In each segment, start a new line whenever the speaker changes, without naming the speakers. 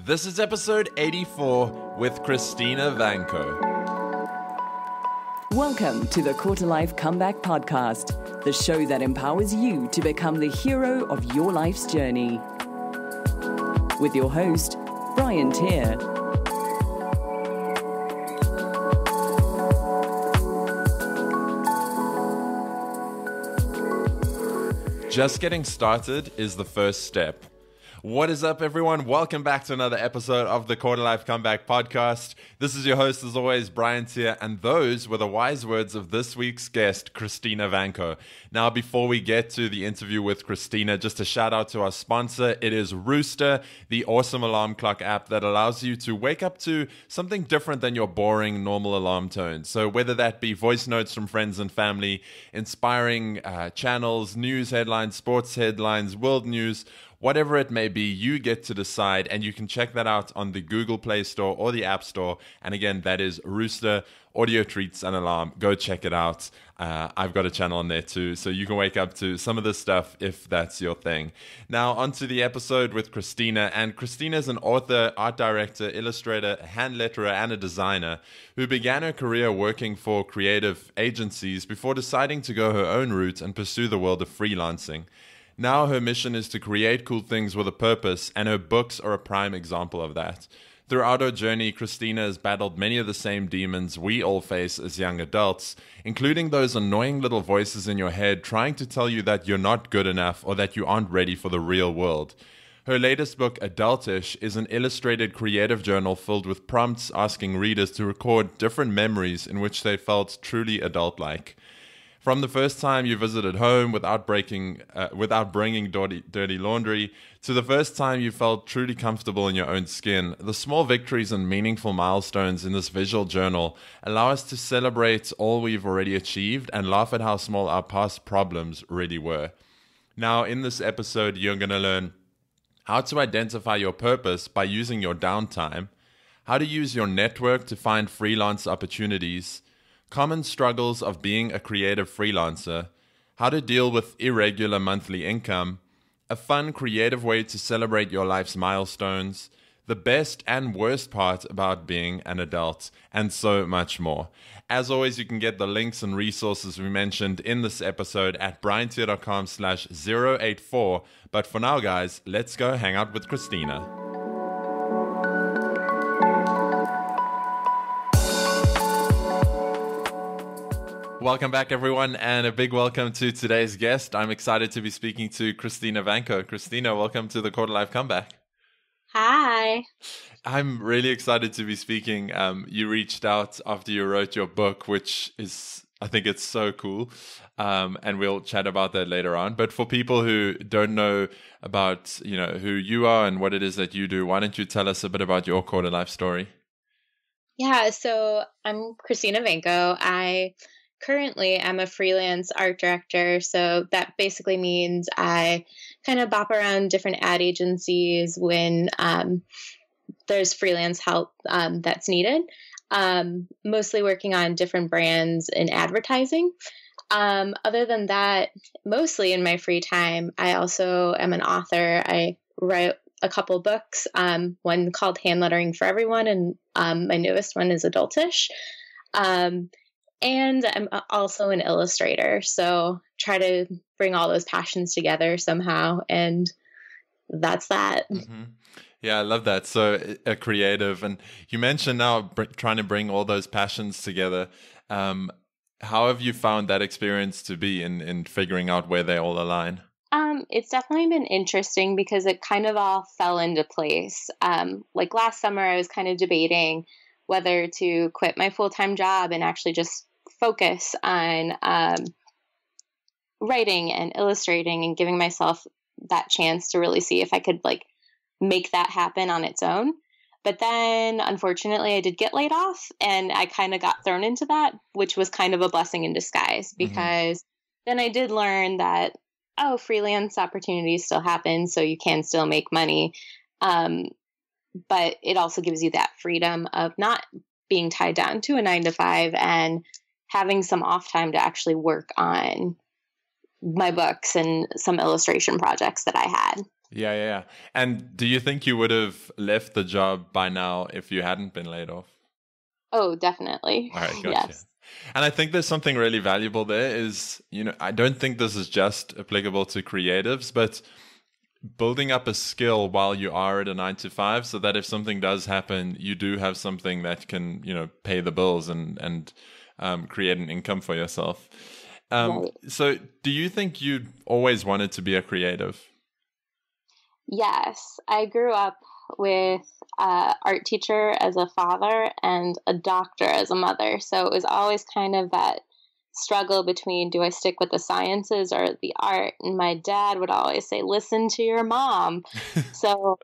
This is episode 84 with Cristina Vanko.
Welcome to the Quarter Life Comeback Podcast, the show that empowers you to become the hero of your life's journey. With your host, Brian Tier.
Just getting started is the first step. What is up, everyone? Welcome back to another episode of the Quarter Life Comeback Podcast. This is your host, as always, Brian Tier, and those were the wise words of this week's guest, Cristina Vanko. Now, before we get to the interview with Cristina, just a shout out to our sponsor. It is Rooster, the awesome alarm clock app that allows you to wake up to something different than your boring, normal alarm tone. So whether that be voice notes from friends and family, inspiring channels, news headlines, sports headlines, world news, whatever it may be, you get to decide, and you can check that out on the Google Play Store or the App Store. And again, that is Rooster, Audio Treats and Alarm. Go check it out. I've got a channel on there too, so you can wake up to some of this stuff if that's your thing. Now, onto the episode with Cristina. And Cristina is an author, art director, illustrator, hand letterer, and a designer who began her career working for creative agencies before deciding to go her own route and pursue the world of freelancing. Now her mission is to create cool things with a purpose, and her books are a prime example of that. Throughout her journey, Cristina has battled many of the same demons we all face as young adults, including those annoying little voices in your head trying to tell you that you're not good enough or that you aren't ready for the real world. Her latest book, Adultish, is an illustrated creative journal filled with prompts asking readers to record different memories in which they felt truly adult-like. From the first time you visited home without bringing dirty laundry, to the first time you felt truly comfortable in your own skin, the small victories and meaningful milestones in this visual journal allow us to celebrate all we've already achieved and laugh at how small our past problems really were. Now, in this episode, you're going to learn how to identify your purpose by using your downtime, how to use your network to find freelance opportunities, common struggles of being a creative freelancer, how to deal with irregular monthly income, a fun, creative way to celebrate your life's milestones, the best and worst part about being an adult, and so much more. As always, you can get the links and resources we mentioned in this episode at briantier.com/084. But for now, guys, let's go hang out with Cristina. Welcome back, everyone, and a big welcome to today's guest. I'm excited to be speaking to Cristina Vanko. Cristina, welcome to the Quarter Life Comeback.
Hi.
I'm really excited to be speaking. You reached out after you wrote your book, which is, I think it's so cool, and we'll chat about that later on. But for people who don't know about, who you are and what it is that you do, why don't you tell us a bit about your quarter life story?
Yeah, so I'm Cristina Vanko. I currently am a freelance art director, so that basically means I kind of bop around different ad agencies when there's freelance help that's needed, mostly working on different brands in advertising. Other than that, mostly in my free time, I also am an author. I write a couple books, one called Hand Lettering for Everyone, and my newest one is Adultish. And I'm also an illustrator, so try to bring all those passions together somehow, and that's that.
Mm-hmm. Yeah, I love that. So a creative, and you mentioned now trying to bring all those passions together. How have you found that experience to be in figuring out where they all align?
It's definitely been interesting because it kind of all fell into place. Like last summer, I was kind of debating whether to quit my full-time job and actually just focus on writing and illustrating and giving myself that chance to really see if I could make that happen on its own. But then, unfortunately, I did get laid off, and I kind of got thrown into that, which was kind of a blessing in disguise, because then I did learn that, freelance opportunities still happen, so you can still make money. But it also gives you that freedom of not being tied down to a 9-to-5 and having some off time to actually work on my books and some illustration projects that I had.
Yeah. And do you think you would have left the job by now if you hadn't been laid off?
Oh, definitely.
All right, gotcha.
Yes.
And I think there's something really valuable there is, I don't think this is just applicable to creatives, but building up a skill while you are at a 9 to 5 so that if something does happen, you do have something that can, pay the bills and create an income for yourself.
Right.
So do you think you always wanted to be a creative?
Yes, I grew up with an art teacher as a father and a doctor as a mother. So it was always kind of that struggle between, do I stick with the sciences or the art? And my dad would always say, listen to your mom. So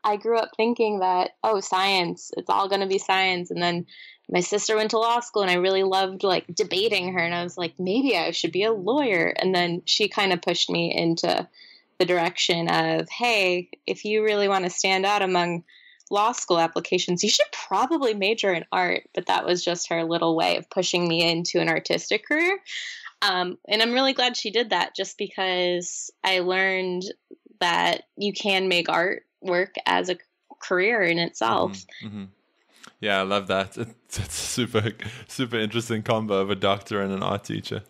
I grew up thinking that, science, it's all going to be science. And then my sister went to law school and I really loved debating her. And I was like, maybe I should be a lawyer. And then she kind of pushed me into the direction of, hey, if you really want to stand out among law school applications, you should probably major in art. But that was just her little way of pushing me into an artistic career. And I'm really glad she did that, just because I learned that you can make art work as a career in itself.
Mm-hmm, mm-hmm. Yeah, I love that. It's a super, super interesting combo of a doctor and an art teacher.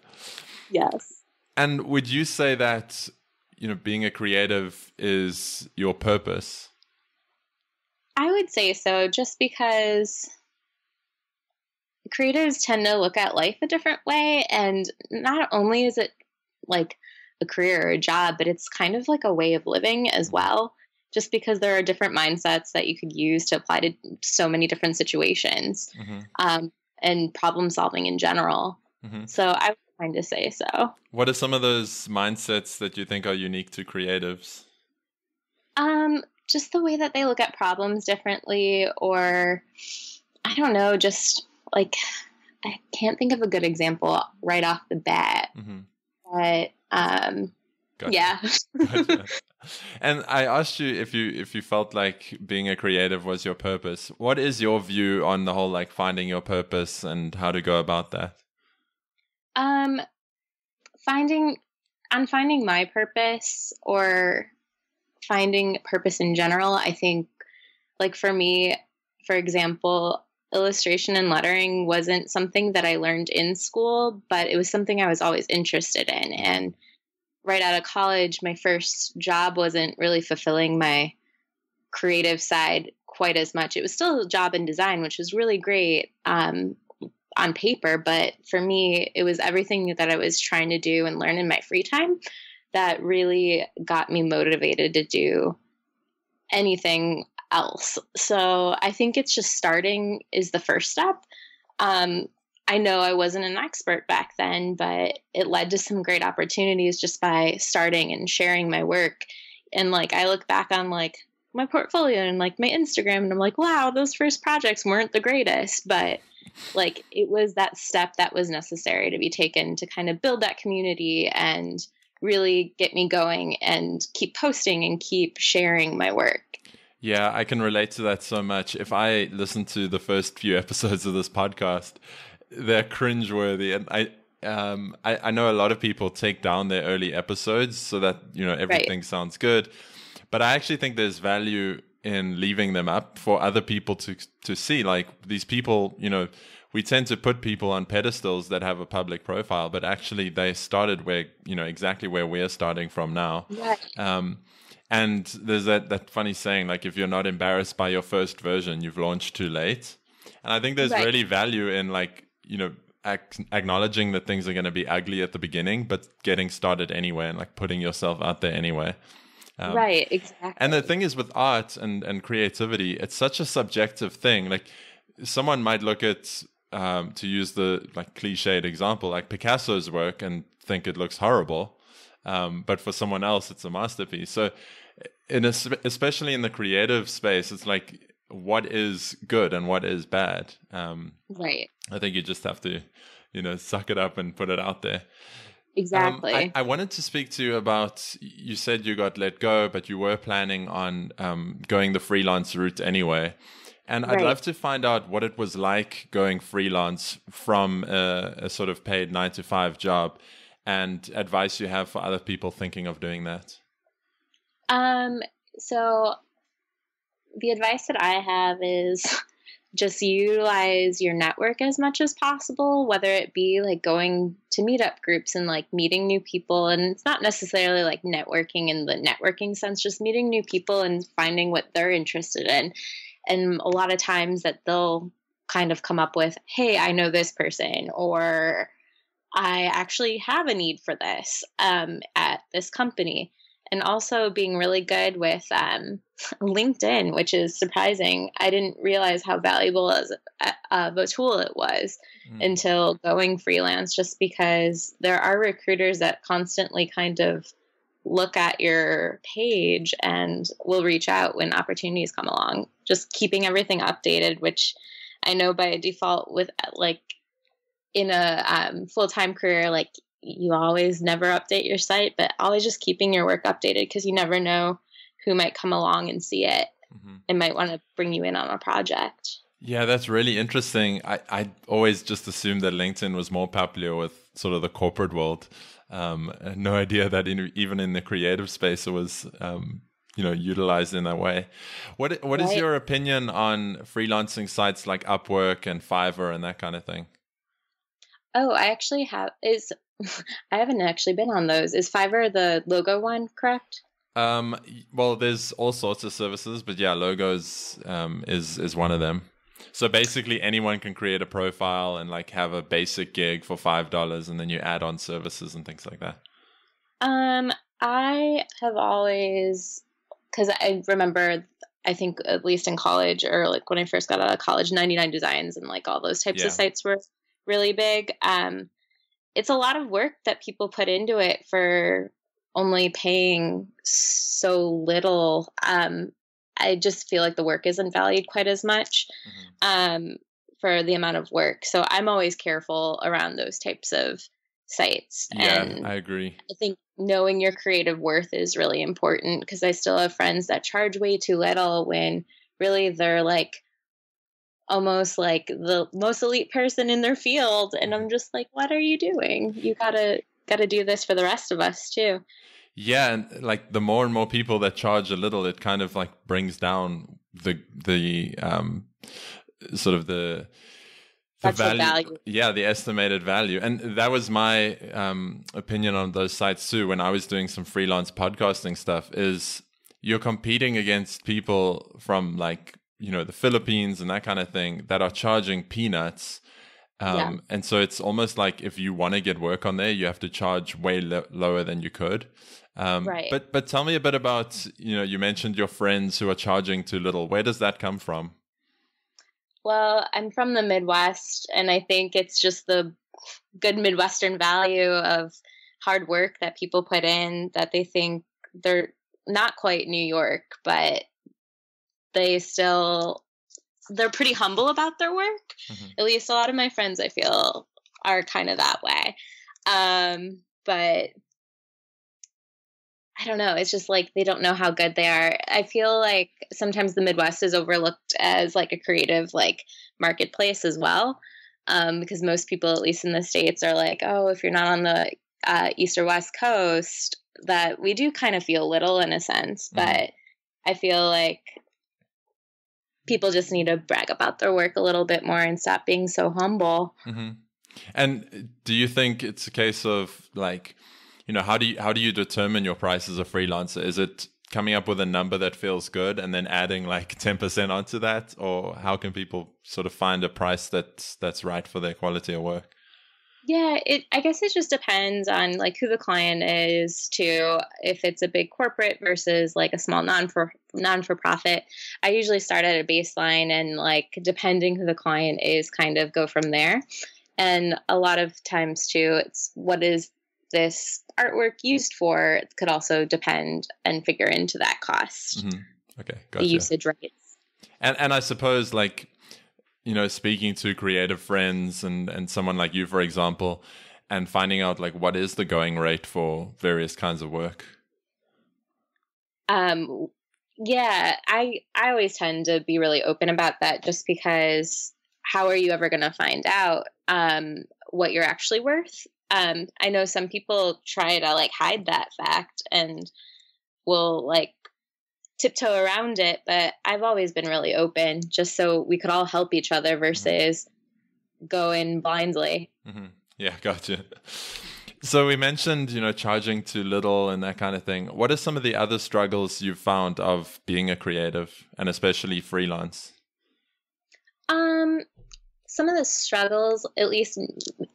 Yes.
And would you say that, being a creative is your purpose?
I would say so, just because creatives tend to look at life a different way. And not only is it like a career or a job, but it's kind of like a way of living as well, just because there are different mindsets that you could use to apply to so many different situations, and problem solving in general. Mm-hmm. So I would kind of say so.
What are some of those mindsets that you think are unique to creatives?
Just the way that they look at problems differently, or I don't know, just I can't think of a good example right off the bat, but
Gotcha.
Yeah.
Gotcha. And I asked you if you felt like being a creative was your purpose. What is your view on the whole finding your purpose and how to go about that?
Finding my purpose, or finding purpose in general, I think, for me, for example, illustration and lettering wasn't something that I learned in school, but it was something I was always interested in. And right out of college, my first job wasn't really fulfilling my creative side quite as much. It was still a job in design, which was really great on paper. But for me, it was everything that I was trying to do and learn in my free time that really got me motivated to do anything else. So I think it's just starting is the first step. I know I wasn't an expert back then, but it led to some great opportunities just by starting and sharing my work. And I look back on my portfolio and my Instagram, and I'm like, wow, those first projects weren't the greatest, but it was that step that was necessary to be taken to kind of build that community and really get me going and keep posting and keep sharing my work.
Yeah, I can relate to that so much. If I listen to the first few episodes of this podcast, they're cringeworthy, and I know a lot of people take down their early episodes so that everything sounds good, but I actually think there's value in leaving them up for other people to see. These people, we tend to put people on pedestals that have a public profile, but actually they started where exactly where we're starting from now.
Right.
And there's that funny saying, if you're not embarrassed by your first version, you've launched too late. And I think there's really value in acknowledging that things are going to be ugly at the beginning, but getting started anyway and putting yourself out there anyway.
Right, exactly.
And the thing is with art and creativity, it's such a subjective thing. Someone might look at, to use the cliched example, Picasso's work and think it looks horrible. But for someone else, it's a masterpiece. So especially in the creative space, it's what is good and what is bad.
Right.
I think you just have to, suck it up and put it out there.
Exactly.
I wanted to speak to you about, you said you got let go, but you were planning on going the freelance route anyway. And I'd love to find out what it was like going freelance from a sort of paid 9 to 5 job, and advice you have for other people thinking of doing that.
So the advice that I have is just utilize your network as much as possible, whether it be like going to meetup groups and like meeting new people. And it's not necessarily like networking in the networking sense, just meeting new people and finding what they're interested in. And a lot of times that they'll kind of come up with, hey, I know this person, or I actually have a need for this at this company. And also being really good with LinkedIn, which is surprising. I didn't realize how valuable of a tool it was until going freelance, just because there are recruiters that constantly kind of look at your page and will reach out when opportunities come along. Just keeping everything updated, which I know by default with like in a full-time career, like you always never update your site, but always just keeping your work updated, because you never know who might come along and see it and might want to bring you in on a project.
Yeah, that's really interesting. I always just assumed that LinkedIn was more popular with sort of the corporate world. No idea that even in the creative space it was utilized in that way. What is your opinion on freelancing sites like Upwork and Fiverr and that kind of thing?
Oh, I haven't actually been on those. Is Fiverr the logo one, correct?
Well, there's all sorts of services, but yeah, logos is one of them. So basically anyone can create a profile and like have a basic gig for $5, and then you add on services and things like that.
I have always, because I remember, I think at least in college, or like when I first got out of college, 99 Designs and like all those types of sites were really big. It's a lot of work that people put into it for only paying so little. I just feel like the work isn't valued quite as much for the amount of work. So I'm always careful around those types of sites.
Yeah,
and
I agree.
I think knowing your creative worth is really important, because I still have friends that charge way too little when really they're like almost like the most elite person in their field. And I'm just like, what are you doing? You gotta do this for the rest of us too.
Yeah, and like the more and more people that charge a little, it kind of like brings down the sort of the value. Yeah, the estimated value. And that was my opinion on those sites too. When I was doing some freelance podcasting stuff, is you're competing against people from like, the Philippines and that kind of thing that are charging peanuts. And so it's almost like if you want to get work on there, you have to charge way lower than you could.
Right.
But tell me a bit about, you mentioned your friends who are charging too little. Where does that come from?
Well, I'm from the Midwest, and I think it's just the good Midwestern value of hard work that people put in, that they think they're not quite New York, but they're pretty humble about their work. At least a lot of my friends, I feel, are kind of that way. But I don't know. It's just like they don't know how good they are. I feel like sometimes the Midwest is overlooked as like a creative like marketplace as well. Because most people, at least in the States, are like, oh, if you're not on the East or West Coast, that we do kind of feel little in a sense. But I feel like people just need to brag about their work a little bit more and stop being so humble.
And do you think it's a case of like, how do you determine your price as a freelancer? Is it coming up with a number that feels good and then adding like 10% onto that? Or how can people sort of find a price that's right for their quality of work?
Yeah, I guess it just depends on like who the client is too. If it's a big corporate versus like a small non-for-profit, I usually start at a baseline, and like depending who the client is, kind of go from there. And a lot of times too, it's what is this artwork used for? It could also depend and figure into that cost.
Okay, gotcha.
The usage rates.
And I suppose like, speaking to creative friends and someone like you, for example, and finding out like what is the going rate for various kinds of work.
Yeah, I always tend to be really open about that, just because how are you ever going to find out what you're actually worth? I know some people try to like hide that fact, and will like tiptoe around it. But I've always been really open, just so we could all help each other versus go in blindly.
Mm-hmm. Yeah, gotcha. So we mentioned, charging too little and that kind of thing. What are some of the other struggles you've found of being a creative and especially freelance?
Some of the struggles, at least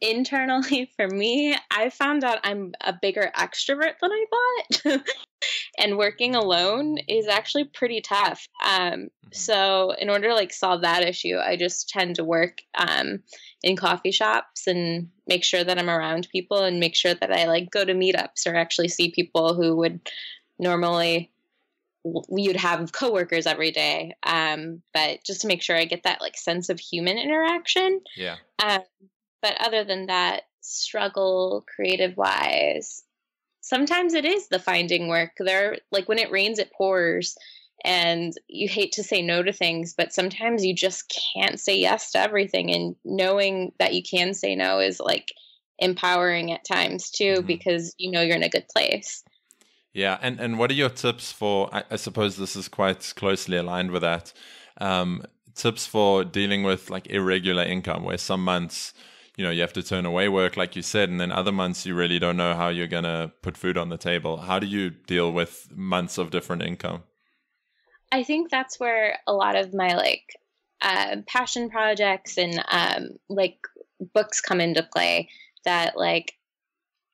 internally for me, I found out I'm a bigger extrovert than I thought. And working alone is actually pretty tough. So in order to like solve that issue, I just tend to work in coffee shops and make sure that I'm around people and make sure that I like go to meetups or actually see people who would normally you'd have coworkers every day. But just to make sure I get that like sense of human interaction.
Yeah.
But other than that, struggle creative wise, sometimes it is the finding work. There, like when it rains, it pours, and you hate to say no to things, but sometimes you just can't say yes to everything. And knowing that you can say no is like empowering at times too, because you're in a good place.
Yeah. And what are your tips for, I suppose this is quite closely aligned with that, tips for dealing with like irregular income, where some months, you have to turn away work, like you said, and then other months you really don't know how you're going to put food on the table. How do you deal with months of different income?
I think that's where a lot of my like passion projects and like books come into play, that like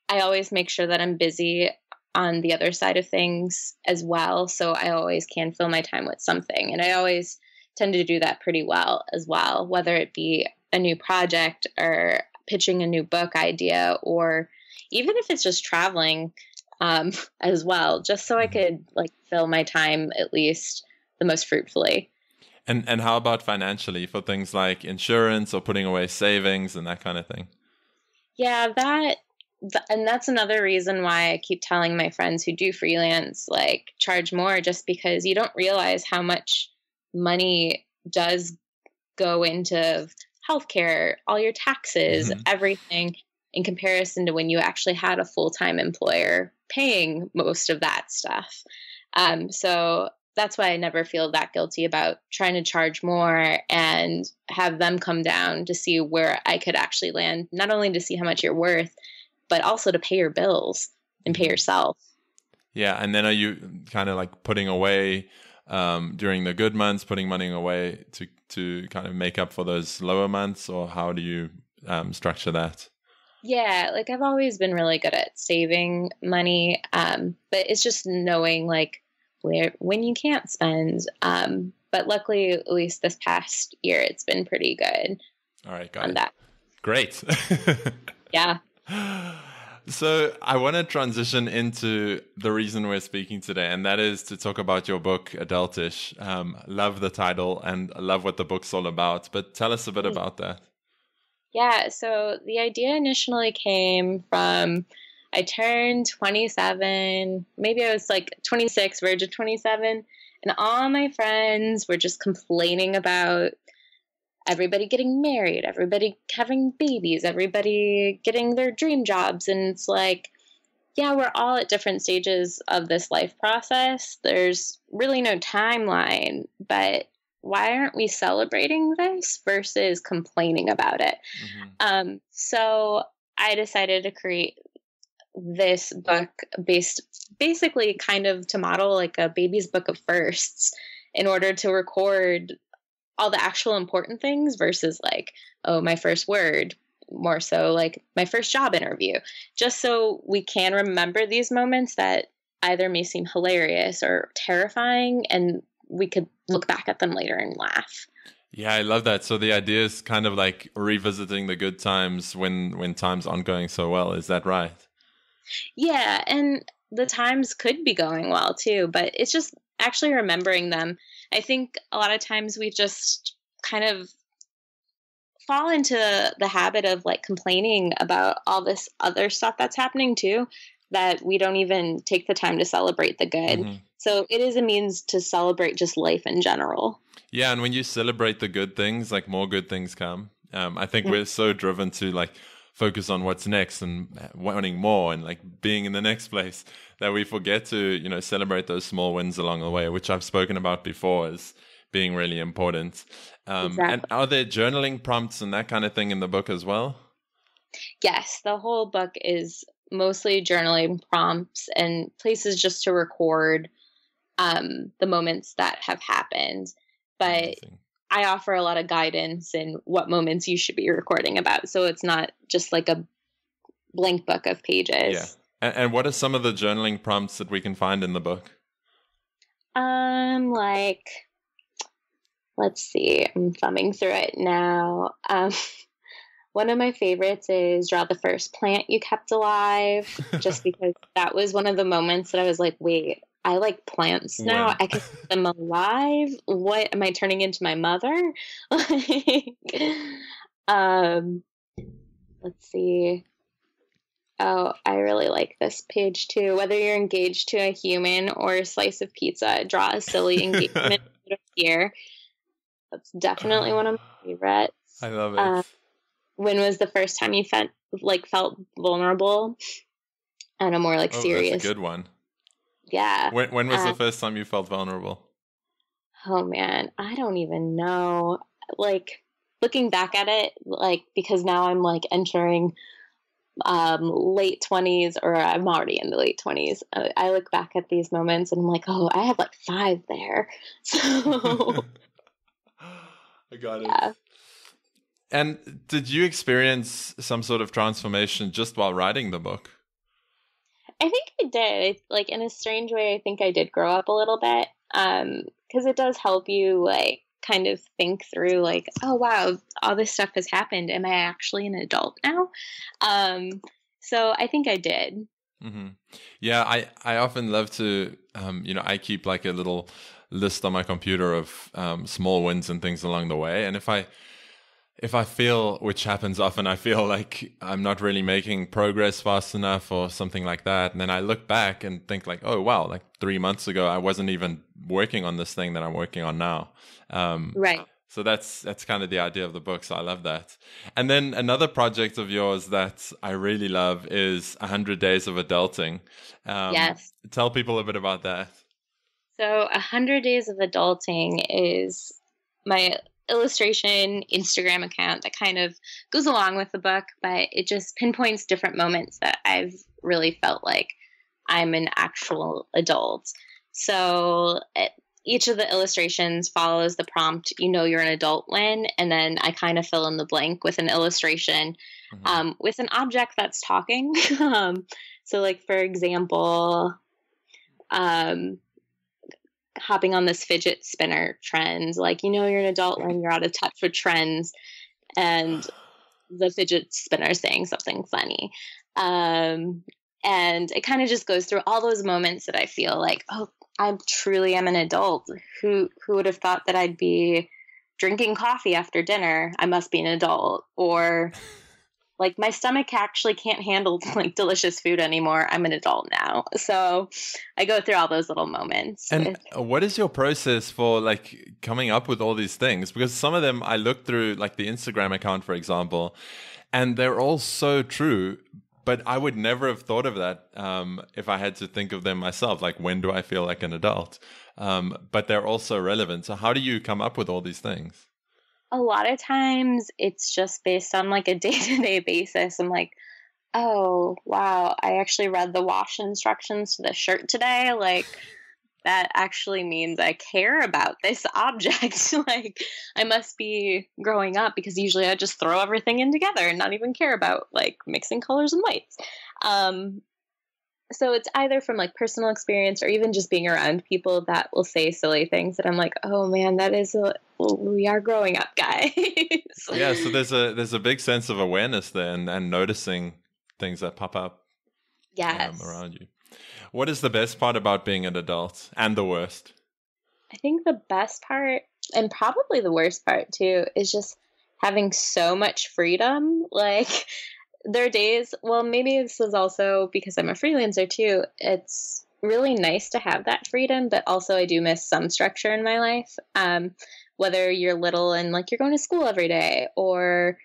I always make sure that I'm busy on the other side of things as well. So I always can fill my time with something. And I always tend to do that pretty well as well, whether it be a new project or pitching a new book idea, or even if it's just traveling as well, just so I could like fill my time at least the most fruitfully.
And how about financially for things like insurance or putting away savings and that kind of thing?
Yeah, and that's another reason why I keep telling my friends who do freelance, like charge more, just because you don't realize how much money does go into healthcare, all your taxes, everything, in comparison to when you actually had a full-time employer paying most of that stuff. So that's why I never feel that guilty about trying to charge more and have them come down to see where I could actually land, not only to see how much you're worth, but also to pay your bills and pay yourself.
Yeah. And then are you kind of like putting away during the good months, putting money away to kind of make up for those lower months, or how do you structure that?
Yeah, like I've always been really good at saving money, but it's just knowing like when you can't spend. But luckily, at least this past year, it's been pretty good.
All right, got it. That. Great.
Yeah.
So I want to transition into the reason we're speaking today, and that is to talk about your book, Adultish. Love the title and love what the book's all about, but tell us a bit about that.
Yeah, so the idea initially came from, I turned 27, maybe I was like 26, verge of 27, and all my friends were just complaining about everybody getting married, everybody having babies, everybody getting their dream jobs. And it's like, yeah, we're all at different stages of this life process. There's really no timeline, but why aren't we celebrating this versus complaining about it? So I decided to create this book basically kind of to model like a baby's book of firsts, in order to record all the actual important things versus like, oh, my first word, more so like my first job interview, just so we can remember these moments that either may seem hilarious or terrifying, and we could look back at them later and laugh.
Yeah, I love that. So the idea is kind of like revisiting the good times when times aren't going so well. Is that right?
Yeah, and the times could be going well too, but it's just actually remembering them. I think a lot of times we just kind of fall into the habit of like complaining about all this other stuff that's happening too, that we don't even take the time to celebrate the good. So it is a means to celebrate just life in general.
Yeah, and when you celebrate the good things, like more good things come. I think we're so driven to like focus on what's next and wanting more and like being in the next place, that we forget to, you know, celebrate those small wins along the way, which I've spoken about before as being really important.
Exactly.
And are there journaling prompts and that kind of thing in the book as well?
Yes, the whole book is mostly journaling prompts and places just to record the moments that have happened. But
Amazing.
I offer a lot of guidance in what moments you should be recording about. So it's not just like a blank book of pages.
Yeah. And what are some of the journaling prompts that we can find in the book?
Like, let's see, I'm thumbing through it now. One of my favorites is draw the first plant you kept alive, just because that was one of the moments that I was like, wait, I like plants now.
When?
I can keep them alive. What am I turning into my mother? Let's see. Oh, I really like this page too. Whether you're engaged to a human or a slice of pizza, draw a silly engagement here. That's definitely one of my favorites.
I love it.
When was the first time you felt vulnerable? On a more like serious.
That's a good one.
Yeah.
When was the first time you felt vulnerable?
Oh man, I don't even know. Like looking back at it, like because now I'm like entering late 20s, or I'm already in the late 20s. I look back at these moments and I'm like, oh, I have like 5 there. So
I got it.
Yeah.
And did you experience some sort of transformation just while writing the book?
I think I did. Like in a strange way, I think I did grow up a little bit. Because it does help you like kind of think through like, oh wow, all this stuff has happened. Am I actually an adult now? So I think I did.
Mm-hmm. Yeah, I often love to, I keep like a little list on my computer of small wins and things along the way. And if I feel, which happens often, I feel like I'm not really making progress fast enough or something like that. And then I look back and think like, oh, wow, like 3 months ago, I wasn't even working on this thing that I'm working on now.
Right.
So that's kind of the idea of the book. So I love that. And then another project of yours that I really love is 100 Days of Adulting.
Yes.
Tell people a bit about that.
So 100 Days of Adulting is my illustration Instagram account that kind of goes along with the book, but it just pinpoints different moments that I've really felt like I'm an actual adult. So each of the illustrations follows the prompt, you know you're an adult when, and then I kind of fill in the blank with an illustration with an object that's talking. So like, for example, hopping on this fidget spinner trend, like, you know, you're an adult when you're out of touch with trends, and the fidget spinner saying something funny. And it kind of just goes through all those moments that I feel like, oh, I truly am an adult. Who would have thought that I'd be drinking coffee after dinner? I must be an adult. Or like, my stomach actually can't handle like delicious food anymore. I'm an adult now. So I go through all those little moments.
And what is your process for like coming up with all these things? Because some of them I look through, like the Instagram account, for example, and they're all so true. But I would never have thought of that if I had to think of them myself. Like, when do I feel like an adult? But they're also relevant. So how do you come up with all these things?
A lot of times it's just based on like a day-to-day basis. I'm like, oh, wow, I actually read the wash instructions to the shirt today. Like, that actually means I care about this object. Like, I must be growing up, because usually I just throw everything in together and not even care about like mixing colors and whites. So it's either from like personal experience or even just being around people that will say silly things that I'm like, oh man, we are growing up, guys.
Yeah, so there's a big sense of awareness there and noticing things that pop up around you. What is the best part about being an adult, and the worst?
I think the best part, and probably the worst part too, is just having so much freedom. Like, there are days, well, maybe this is also because I'm a freelancer too. It's really nice to have that freedom, but also I do miss some structure in my life. Whether you're little and like you're going to school every day, or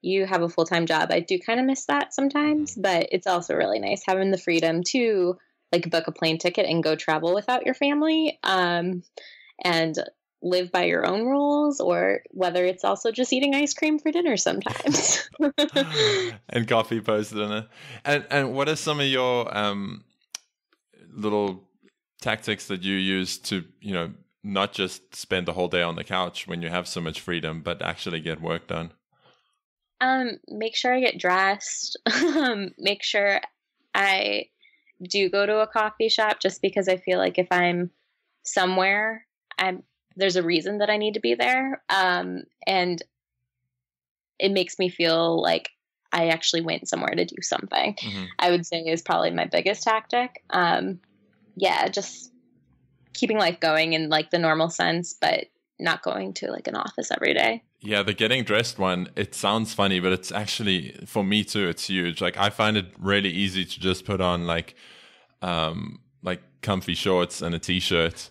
you have a full-time job, I do kind of miss that sometimes, but it's also really nice having the freedom to like book a plane ticket and go travel without your family, and live by your own rules, or whether it's also just eating ice cream for dinner sometimes.
And coffee post dinner. And what are some of your little tactics that you use to, not just spend the whole day on the couch when you have so much freedom, but actually get work done?
Make sure I get dressed. Make sure I do go to a coffee shop, just because I feel like if I'm somewhere, there's a reason that I need to be there. And it makes me feel like I actually went somewhere to do something. Mm-hmm. I would say is probably my biggest tactic. Just keeping life going in like the normal sense, but not going to like an office every day.
Yeah, the getting dressed one, it sounds funny, but it's actually, for me too, it's huge. Like I find it really easy to just put on like comfy shorts and a t-shirt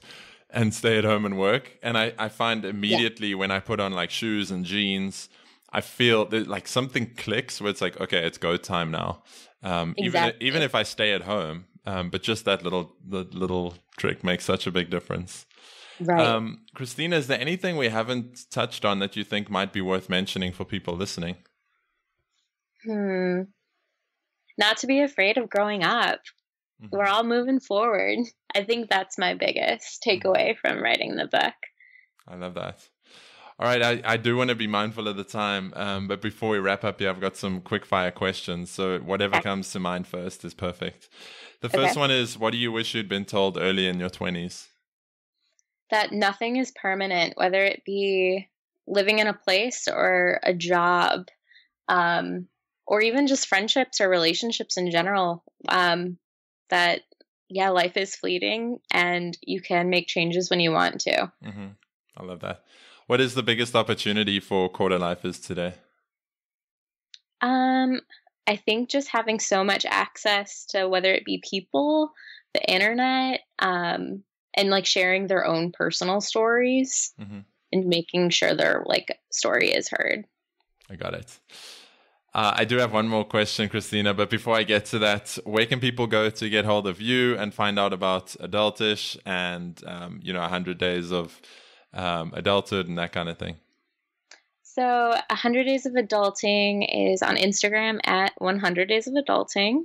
and stay at home and work. And I find immediately when I put on like shoes and jeans, I feel that like something clicks where it's like, okay, it's go time now.
Exactly.
Even if I stay at home, but just that little trick makes such a big difference.
Right.
Cristina, is there anything we haven't touched on that you think might be worth mentioning for people listening?
Not to be afraid of growing up. Mm-hmm. We're all moving forward. I think that's my biggest takeaway from writing the book.
I love that. All right, I do want to be mindful of the time, but before we wrap up here, I've got some quickfire questions. So whatever comes to mind first is perfect. The first one is, what do you wish you'd been told early in your 20s?
That nothing is permanent, whether it be living in a place or a job, or even just friendships or relationships in general. That life is fleeting and you can make changes when you want to.
Mm-hmm. I love that. What is the biggest opportunity for quarter lifers today?
I think just having so much access to, whether it be people, the internet, and like sharing their own personal stories, mm-hmm. and making sure their like story is heard.
I got it. I do have one more question, Cristina, but before I get to that, where can people go to get hold of you and find out about Adultish and 100 days of adulthood and that kind of thing?
So 100 Days of Adulting is on Instagram at 100 Days of Adulting.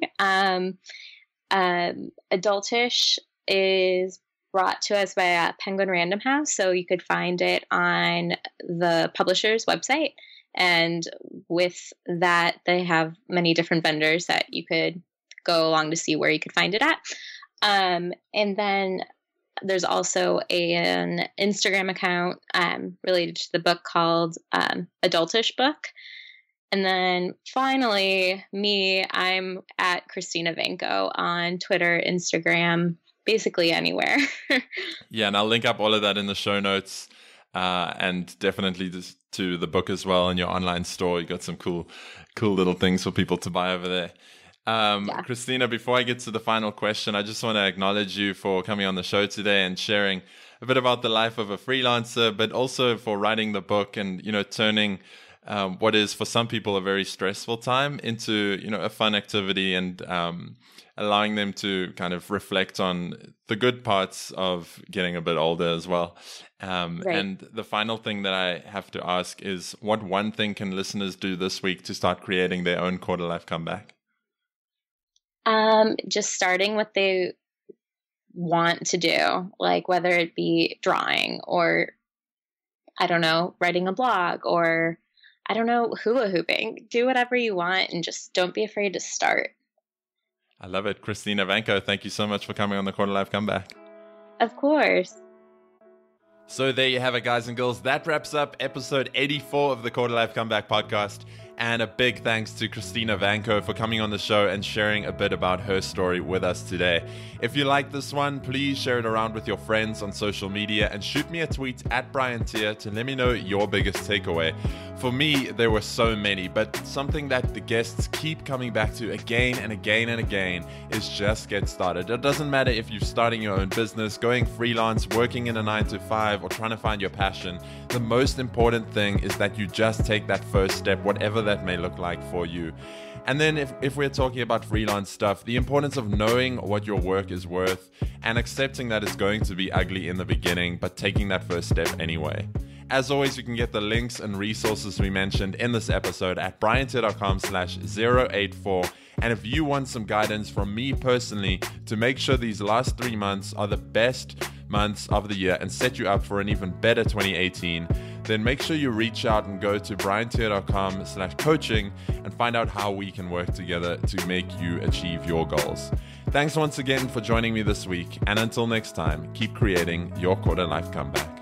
Adultish is brought to us by Penguin Random House, so you could find it on the publisher's website. And with that, they have many different vendors that you could go along to see where you could find it at. And then there's also an Instagram account related to the book called Adultish Book. And then finally, I'm at Cristina Vanko on Twitter, Instagram, basically anywhere.
Yeah, and I'll link up all of that in the show notes. And definitely to the book as well in your online store. You got some cool little things for people to buy over there. Cristina, before I get to the final question, I just want to acknowledge you for coming on the show today and sharing a bit about the life of a freelancer, but also for writing the book and, turning what is for some people a very stressful time into, a fun activity and allowing them to kind of reflect on the good parts of getting a bit older as well. Right. And the final thing that I have to ask is, what one thing can listeners do this week to start creating their own quarter life comeback?
Just starting what they want to do, like whether it be drawing or, I don't know, writing a blog or, I don't know, hula hooping. Do whatever you want and just don't be afraid to start.
I love it. Cristina Vanko, thank you so much for coming on the Quarter Life Comeback.
Of course.
So there you have it, guys and girls. That wraps up episode 84 of the Quarter Life Comeback podcast. And a big thanks to Cristina Vanko for coming on the show and sharing a bit about her story with us today. If you like this one, please share it around with your friends on social media and shoot me a tweet at Brian Tier to let me know your biggest takeaway. For me, there were so many, but something that the guests keep coming back to again and again and again is just get started. It doesn't matter if you're starting your own business, going freelance, working in a 9-to-5, or trying to find your passion. The most important thing is that you just take that first step, whatever that may look like for you. And then if we're talking about freelance stuff, the importance of knowing what your work is worth and accepting that it's going to be ugly in the beginning, but taking that first step anyway. As always, you can get the links and resources we mentioned in this episode at bryantier.com/084. And if you want some guidance from me personally to make sure these last 3 months are the best months of the year and set you up for an even better 2018, then make sure you reach out and go to bryantier.com/coaching and find out how we can work together to make you achieve your goals. Thanks once again for joining me this week. And until next time, keep creating your quarter life comeback.